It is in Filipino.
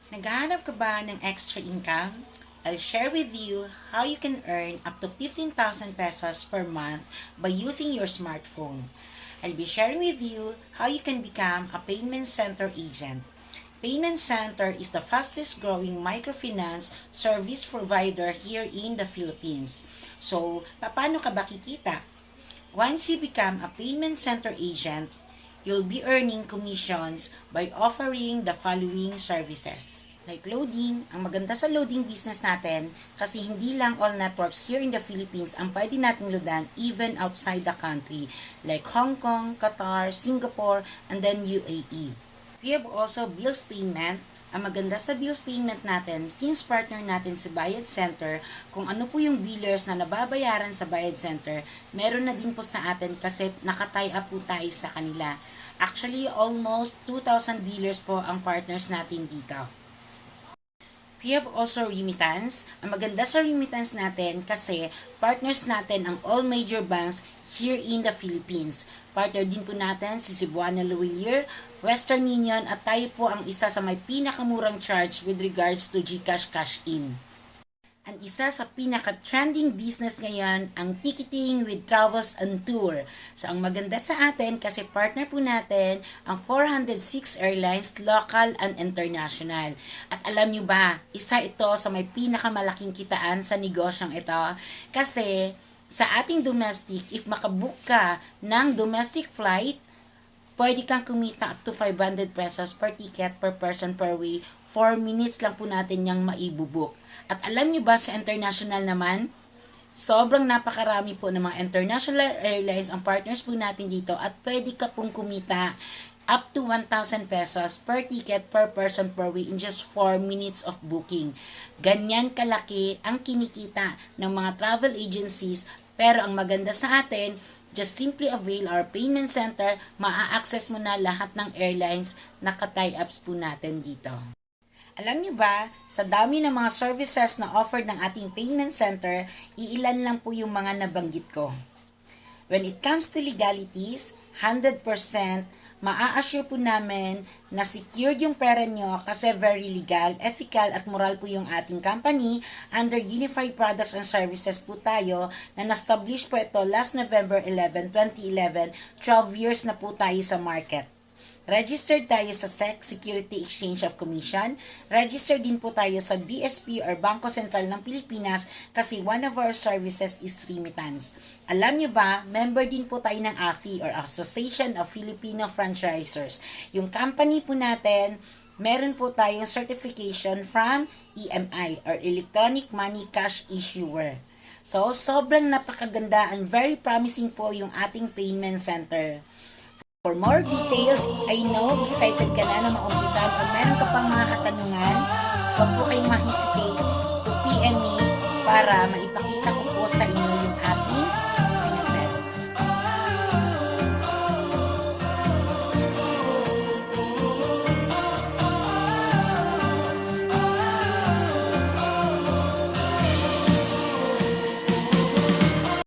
Naghahanap ka ba ng extra income? I'll share with you how you can earn up to 15,000 pesos per month by using your smartphone. I'll be sharing with you how you can become a payment center agent. Payment Center is the fastest growing microfinance service provider here in the Philippines. So, paano ka ba kikita? Once you become a payment center agent, you'll be earning commissions by offering the following services. Like loading, ang maganda sa loading business natin kasi hindi lang all networks here in the Philippines ang pwede nating loadan even outside the country like Hong Kong, Qatar, Singapore, and then UAE. We have also bills payment. Ang maganda sa bills payment natin, since partner natin sa Bayad Center, kung ano po yung billers na nababayaran sa Bayad Center, meron na din po sa atin kasi nakatie up po tayo sa kanila. Actually, almost 2,000 billers po ang partners natin dito. We have also remittance. Ang maganda sa remittance natin kasi partners natin ang all major banks here in the Philippines. Partner din po natin si Cebuana Lawilier, Western Union at tayo po ang isa sa may pinakamurang charge with regards to GCash Cash In. Ang isa sa pinaka-trending business ngayon, ang ticketing with travels and tour. So, ang maganda sa atin kasi partner po natin ang 406 airlines, local and international. At alam nyo ba, isa ito sa may pinakamalaking kitaan sa negosyong ito kasi sa ating domestic, if makabook ka ng domestic flight, pwede kang kumita up to 500 pesos per ticket per person per way. 4 minutes lang po natin yung maibubuk. At alam nyo ba sa international naman, sobrang napakarami po ng mga international airlines ang partners po natin dito at pwede ka pong kumita up to 1,000 pesos per ticket per person per way in just 4 minutes of booking. Ganyan kalaki ang kinikita ng mga travel agencies, pero ang maganda sa atin, just simply avail our payment center, maa-access mo na lahat ng airlines na ka-tie-ups po natin dito. Alam niyo ba, sa dami ng mga services na offered ng ating payment center, iilan lang po yung mga nabanggit ko. When it comes to legalities, 100% maa-assure po namin na secured yung pera nyo kasi very legal, ethical at moral po yung ating company. Under Unified Products and Services po tayo na na-establish po ito last November 11, 2011, 12 years na po tayo sa market. Registered tayo sa SEC, Security Exchange of Commission. Registered din po tayo sa BSP or Bangko Sentral ng Pilipinas kasi one of our services is remittance. Alam nyo ba, member din po tayo ng AFI or Association of Filipino Franchisors. Yung company po natin, meron po tayong certification from EMI or Electronic Money Cash Issuer. So, sobrang napakaganda and very promising po yung ating payment center. For more details, I know excited ka na maumpisahan o meron ka pang mga katanungan, huwag po kayong ma-hesitate to PM me para maipakita ko po sa inyo yung